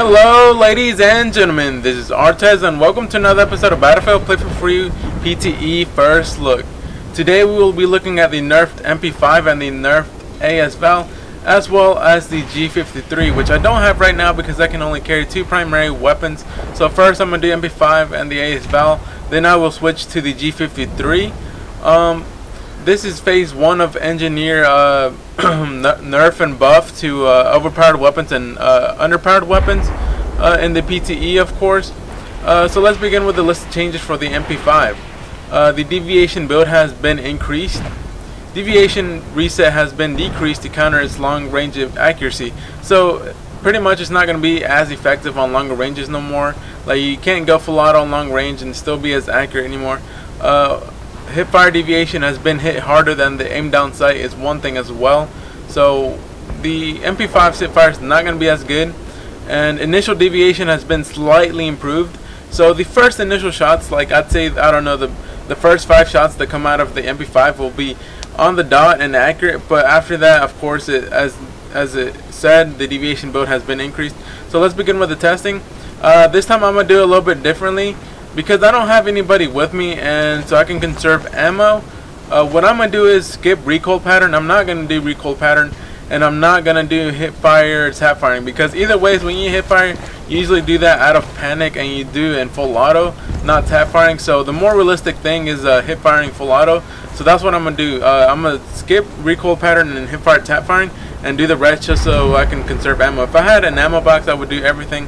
Hello ladies and gentlemen, this is Artez and welcome to another episode of Battlefield Play4Free PTE First Look. Today we will be looking at the nerfed MP5 and the nerfed AS-VAL, as well as the G53, which I don't have right now because I can only carry two primary weapons. So first I'm going to do MP5 and the AS-VAL, then I will switch to the G53. This is phase 1 of engineer nerf and buff to overpowered weapons and underpowered weapons in the PTE, of course. So let's begin with the list of changes for the MP5. The deviation build has been increased. Deviation reset has been decreased to counter its long range of accuracy. So pretty much it's not going to be as effective on longer ranges no more. Like, you can't go full auto on long range and still be as accurate anymore. Hipfire deviation has been hit harder than the aim down sight is one thing as well. So the MP5's hipfire is not going to be as good, and initial deviation has been slightly improved. So the first initial shots, like I'd say, I don't know, the first 5 shots that come out of the MP5 will be on the dot and accurate, but after that, of course, as it said, the deviation build has been increased. So let's begin with the testing. This time I'm going to do it a little bit differently, because I don't have anybody with me, and so I can conserve ammo. What I'm going to do is skip recoil pattern. I'm not going to do recoil pattern, and I'm not going to do hip fire, tap firing, because either ways, when you hip fire, you usually do that out of panic, and you do in full auto, not tap firing. So the more realistic thing is hip firing full auto. So that's what I'm going to do. I'm going to skip recoil pattern and hip fire, tap firing, and do the rest just so I can conserve ammo. If I had an ammo box, I would do everything,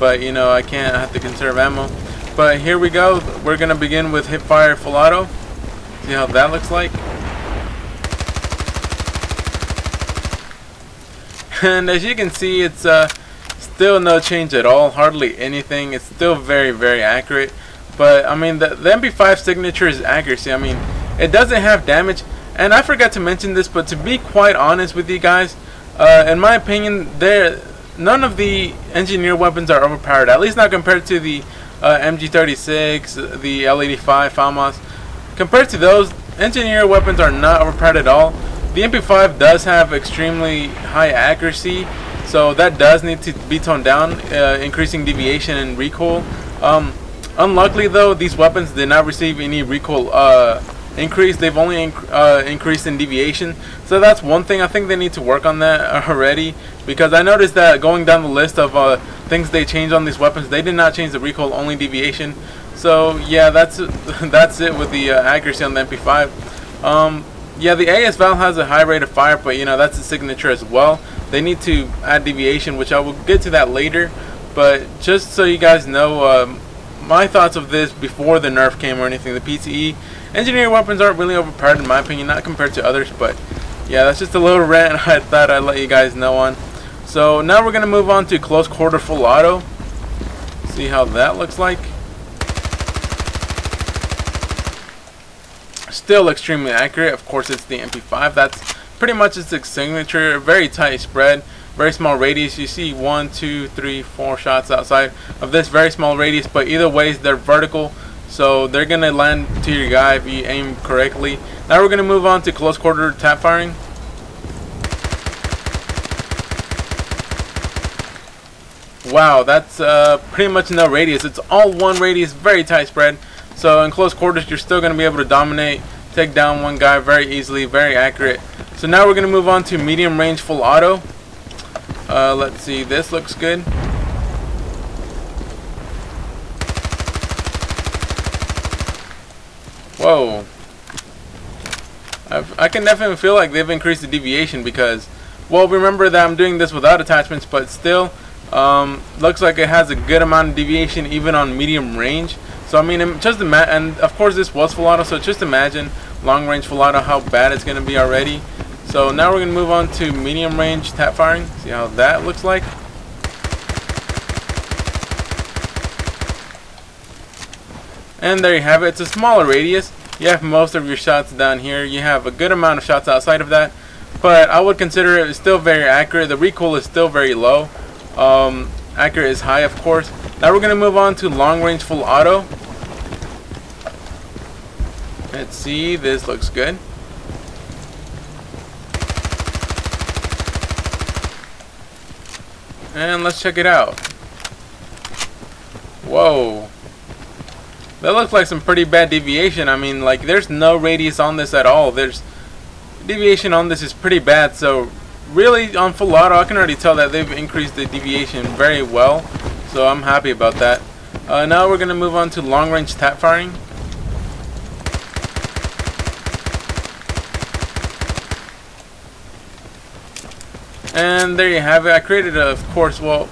but you know, I can't. I have to conserve ammo. But here we go. We're going to begin with hip fire full auto. See how that looks like. And as you can see, it's still no change at all. Hardly anything. It's still very, very accurate. But I mean, the MP5 signature is accuracy. I mean, it doesn't have damage. And I forgot to mention this, but to be quite honest with you guys, in my opinion, none of the engineer weapons are overpowered. At least not compared to the MG36, the L85, FAMAS. Compared to those, engineer weapons are not overpowered at all. The MP5 does have extremely high accuracy, so that does need to be toned down, increasing deviation and recoil. Unluckily though, these weapons did not receive any recoil increase. They've only increased in deviation, so that's one thing. I think they need to work on that already, because I noticed that going down the list of things they changed on these weapons, they did not change the recoil, only deviation. So yeah, that's it with the accuracy on the MP5. Yeah, the AS-VAL has a high rate of fire, but you know, that's a signature as well. They need to add deviation, which I will get to that later. But just so you guys know, my thoughts of this before the nerf came or anything, the PTE engineer weapons aren't really overpowered in my opinion, not compared to others. But yeah, that's just a little rant I thought I'd let you guys know on. So now we're going to move on to close quarter full auto. See how that looks like. Still extremely accurate. Of course, it's the MP5. That's pretty much its signature. Very tight spread, very small radius. You see 1, 2, 3, 4 shots outside of this very small radius, but either ways they're vertical, so they're gonna land to your guy if you aim correctly. Now we're gonna move on to close quarter tap firing. Wow, that's pretty much no radius. It's all one radius, very tight spread. So in close quarters, you're still going to be able to dominate, take down one guy very easily, very accurate. So now we're going to move on to medium range full auto. Let's see, this looks good. Whoa. I can definitely feel like they've increased the deviation because, well, remember that I'm doing this without attachments, but still, looks like it has a good amount of deviation even on medium range. So I mean, just imagine, and of course this was full auto, so just imagine long range full auto, how bad it's going to be already. So now we're going to move on to medium range tap firing. See how that looks like. And there you have it. It's a smaller radius. You have most of your shots down here. You have a good amount of shots outside of that, but I would consider it still very accurate. The recoil is still very low. Accurate is high, of course. Now we're going to move on to long range full auto. Let's see, this looks good. And let's check it out. Whoa. That looks like some pretty bad deviation. I mean, like, there's no radius on this at all. There's deviation on this is pretty bad. So really, on full auto, I can already tell that they've increased the deviation very well. So I'm happy about that. Now we're gonna move on to long range tap firing. And there you have it. I created a, of course, well,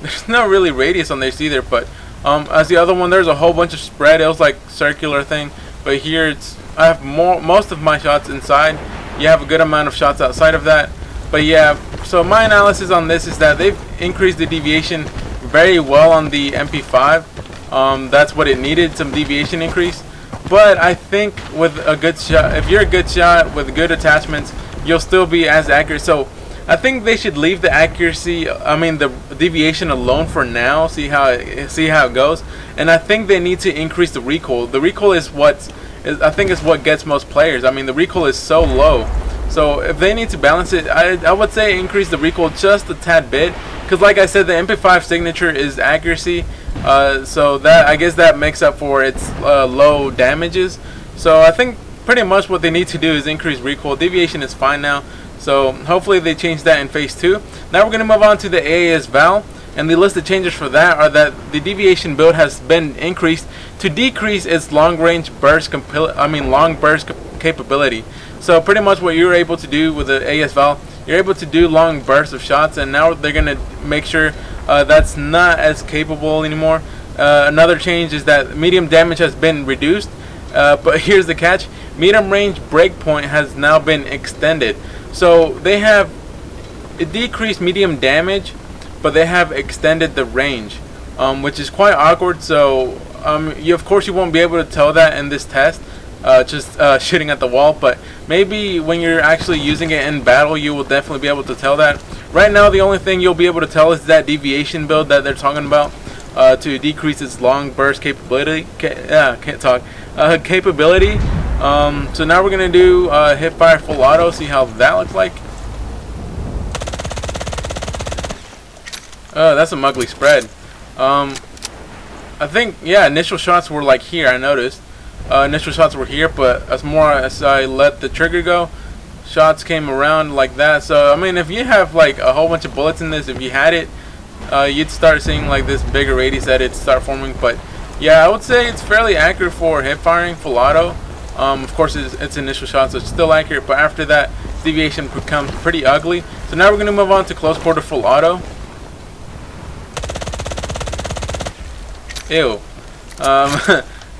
there's no really radius on this either, but as the other one, there's a whole bunch of spread. It was like circular thing, but here it's, I have most of my shots inside. You have a good amount of shots outside of that. But yeah, so my analysis on this is that they've increased the deviation very well on the MP5. That's what it needed, some deviation increase. But I think with a good shot, if you're a good shot with good attachments, you'll still be as accurate. So I think they should leave the accuracy, I mean the deviation alone for now, see how it goes. And I think they need to increase the recoil. The recoil is I think is what gets most players. I mean, the recoil is so low. So if they need to balance it, I would say increase the recoil just a tad bit, because like I said, the MP5 signature is accuracy. So that, I guess that makes up for its low damages. So I think pretty much what they need to do is increase recoil. Deviation is fine now. So hopefully they change that in phase 2. Now we're going to move on to the AS-VAL, and the list of changes for that are that the deviation build has been increased to decrease its long burst capability. So pretty much what you're able to do with the AS-VAL, you're able to do long bursts of shots, and now they're going to make sure that's not as capable anymore. Another change is that medium damage has been reduced, but here's the catch: medium range breakpoint has now been extended. So they have decreased medium damage, but they have extended the range, which is quite awkward. So of course you won't be able to tell that in this test, just shooting at the wall, but maybe when you're actually using it in battle, you will definitely be able to tell that. Right now, the only thing you'll be able to tell is that deviation build that they're talking about, to decrease its long burst capability. Capability. So now we're gonna do hip fire full auto, see how that looks like. Oh, that's some ugly spread. I think, yeah, initial shots were like here, I noticed. Initial shots were here, but as I let the trigger go, shots came around like that. So I mean, if you have like a whole bunch of bullets in this, if you had it, you'd start seeing like this bigger radius that it start forming. But yeah, I would say it's fairly accurate for hip firing full auto. Of course, it's initial shots, so it's still accurate, but after that, deviation becomes pretty ugly. So now we're going to move on to close quarter full auto. Ew.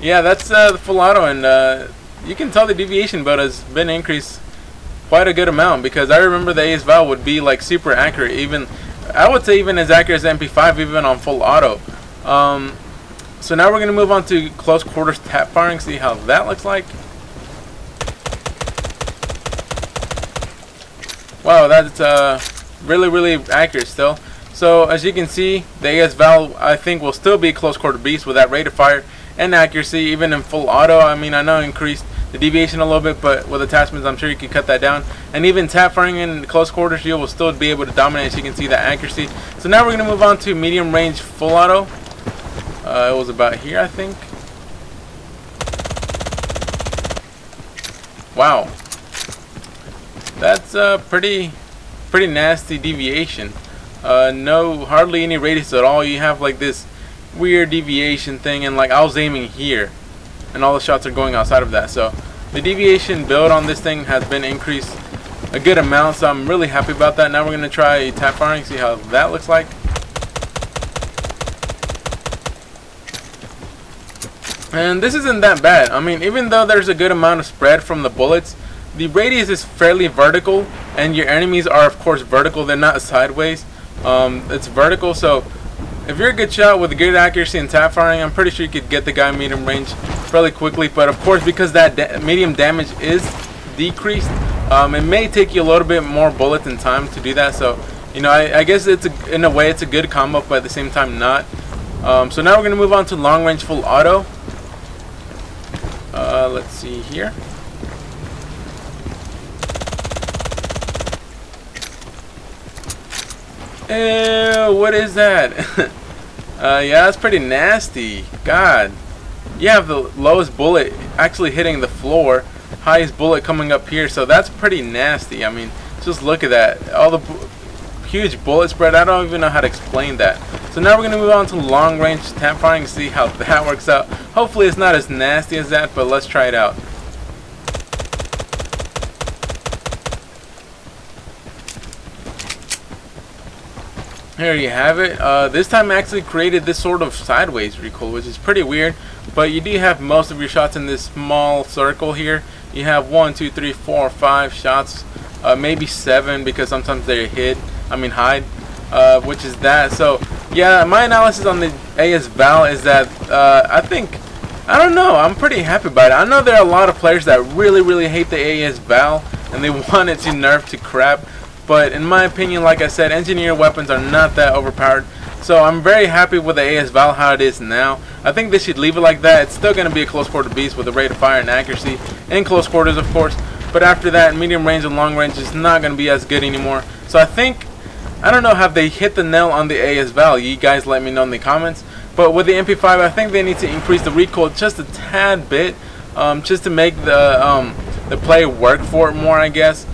Yeah, that's the full auto, and you can tell the deviation build has been increased quite a good amount, because I remember the AS-VAL would be like super accurate, even I would say even as accurate as MP5, even on full auto. So now we're going to move on to close quarters tap firing, see how that looks like. Wow, that's really accurate still. So as you can see, the AS-VAL I think will still be close quarter beast with that rate of fire and accuracy, even in full auto. I mean, I know it increased the deviation a little bit, but with attachments I'm sure you can cut that down. And even tap firing in close quarters, you will still be able to dominate, as you can see that accuracy. So now we're going to move on to medium range full auto. It was about here, I think. Wow, that's a pretty nasty deviation. No, hardly any radius at all. You have like this weird deviation thing, and like I was aiming here, and all the shots are going outside of that. So the deviation build on this thing has been increased a good amount. So I'm really happy about that. Now we're gonna try tap firing, see how that looks like. And this isn't that bad. I mean, even though there's a good amount of spread from the bullets, the radius is fairly vertical, and your enemies are of course vertical, they're not sideways. It's vertical, so if you're a good shot with good accuracy and tap firing, I'm pretty sure you could get the guy medium range fairly quickly. But of course, because that medium damage is decreased, it may take you a little bit more bullets and time to do that. So, you know, I guess in a way it's a good combo, but at the same time not. So now we're going to move on to long range full auto. Let's see here. Ew, what is that? Yeah, that's pretty nasty. God. You have the lowest bullet actually hitting the floor, highest bullet coming up here, so that's pretty nasty. I mean, just look at that. All the huge bullet spread. I don't even know how to explain that. So now we're going to move on to long range tap firing and see how that works out. Hopefully it's not as nasty as that, but let's try it out. Here you have it. This time I actually created this sort of sideways recoil, which is pretty weird, but you do have most of your shots in this small circle here. You have 1, 2, 3, 4, 5 shots, maybe 7 because sometimes they hide, which is that. So yeah, my analysis on the AS-VAL is that I don't know, I'm pretty happy about it. I know there are a lot of players that really hate the AS-VAL and they want it to nerf to crap. But in my opinion, like I said, engineered weapons are not that overpowered. So I'm very happy with the AS-VAL how it is now. I think they should leave it like that. It's still going to be a close quarter beast with a rate of fire and accuracy in close quarters, of course. But after that, medium range and long range is not going to be as good anymore. So I don't know, have they hit the nail on the AS-VAL? You guys let me know in the comments. But with the MP5, I think they need to increase the recoil just a tad bit, just to make the play work for it more, I guess.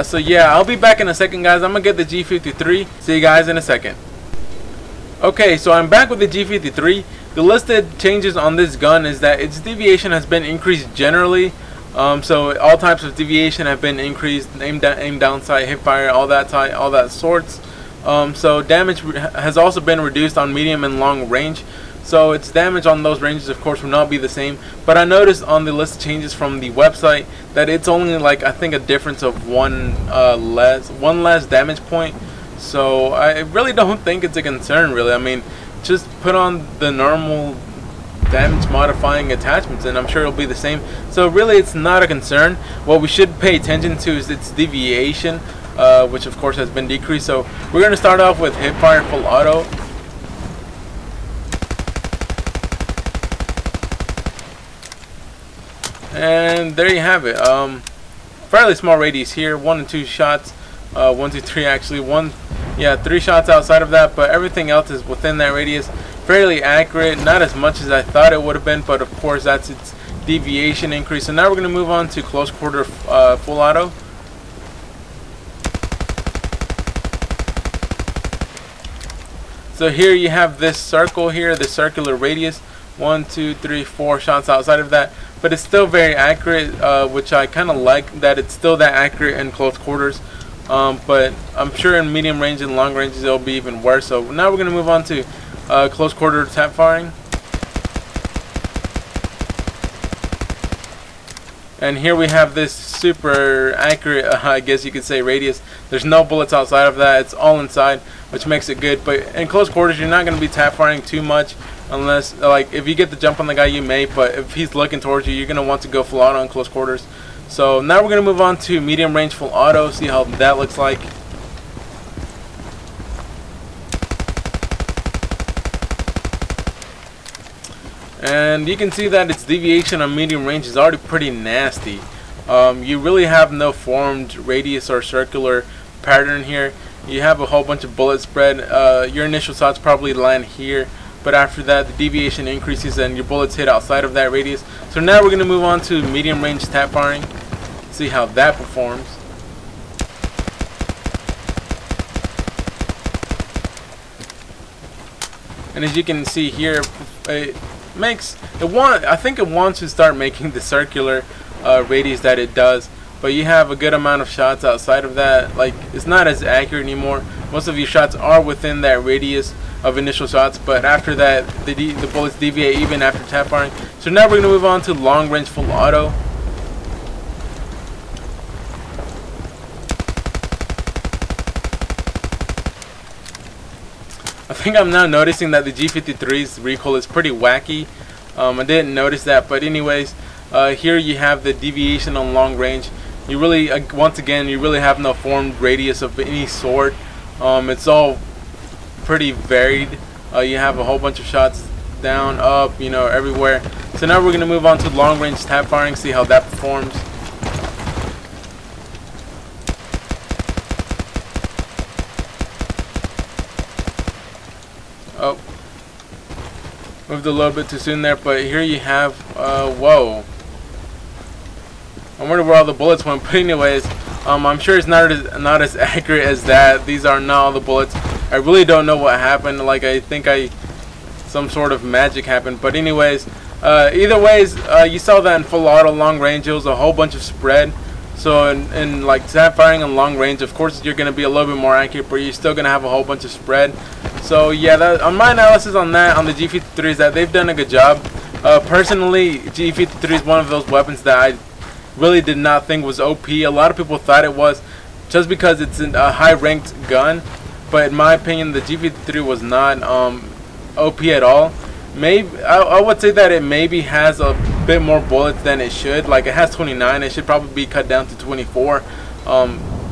So yeah, I'll be back in a second, guys. I'm gonna get the G53. See you guys in a second. Okay, so I'm back with the G53. The listed changes on this gun is that its deviation has been increased generally. So all types of deviation have been increased, aim down sight, hip fire, all that sorts. So damage has also been reduced on medium and long range. So its damage on those ranges, of course, will not be the same. But I noticed on the list changes from the website that it's only like, I think, a difference of one less damage point. So I really don't think it's a concern, really. I mean, just put on the normal damage modifying attachments and I'm sure it'll be the same. So really, it's not a concern. What we should pay attention to is its deviation, which of course has been decreased. So we're going to start off with hip fire full auto. And there you have it. Fairly small radius here, 1 and 2 shots, 1, 2, 3 actually, 3 shots outside of that, but everything else is within that radius. Fairly accurate, not as much as I thought it would have been, but of course that's its deviation increase. So now we're going to move on to close quarter full auto. So here you have this circle here, the circular radius, 1, 2, 3, 4 shots outside of that. But it's still very accurate, which I kind of like that it's still that accurate in close quarters. But I'm sure in medium range and long ranges it'll be even worse. So now we're going to move on to close quarter tap firing. And here we have this super accurate, I guess you could say, radius. There's no bullets outside of that. It's all inside, which makes it good. But in close quarters, you're not going to be tap firing too much. Unless, like, if you get the jump on the guy, you may, but if he's looking towards you, you're going to want to go full auto in close quarters. So now we're going to move on to medium range full auto, see how that looks like. And you can see that its deviation on medium range is already pretty nasty. You really have no formed radius or circular pattern here. You have a whole bunch of bullet spread. Your initial shots probably land here. But after that, the deviation increases and your bullets hit outside of that radius. So now we're going to move on to medium range tap firing. See how that performs. And as you can see here, I think it wants to start making the circular radius that it does. But you have a good amount of shots outside of that. Like, it's not as accurate anymore. Most of your shots are within that radius of initial shots, but after that the bullets deviate even after tap firing. So now we're going to move on to long range full auto. I think I'm now noticing that the G53's recoil is pretty wacky. I didn't notice that, but anyways, here you have the deviation on long range. You really, once again, you really have no formed radius of any sort. It's all pretty varied. You have a whole bunch of shots down, up, you know, everywhere. So now we're going to move on to long range tap firing, see how that performs. moved a little bit too soon there, but here you have, whoa. I wonder where all the bullets went, but anyways, I'm sure it's not as accurate as that. These are not all the bullets. I really don't know what happened. Like, I think some sort of magic happened, but anyways, either ways, you saw that in full auto long range, it was a whole bunch of spread. So in like snap firing in long range, of course you're going to be a little bit more accurate, but you're still going to have a whole bunch of spread. So yeah, on my analysis on that, on the G53, is that they've done a good job. Personally, G53 is one of those weapons that I really did not think was OP. A lot of people thought it was, just because it's a high ranked gun, but in my opinion the G53 was not OP at all. Maybe I would say that it maybe has a bit more bullets than it should. Like, it has 29, it should probably be cut down to 24,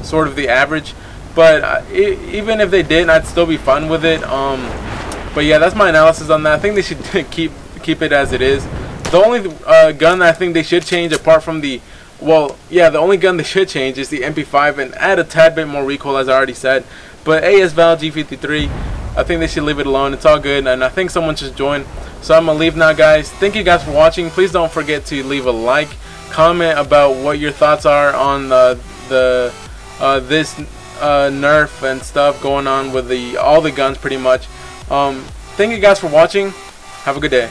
sort of the average. But even if they did, I'd still be fine with it. But yeah, that's my analysis on that. I think they should keep it as it is. The only gun I think they should change, apart from the, well, yeah, the only gun they should change is the MP5 and add a tad bit more recoil, as I already said. But AS-VAL G53, I think they should leave it alone. It's all good, and I think someone should join. So I'm gonna leave now, guys. Thank you guys for watching. Please don't forget to leave a like, comment about what your thoughts are on this nerf and stuff going on with all the guns, pretty much. Thank you guys for watching. Have a good day.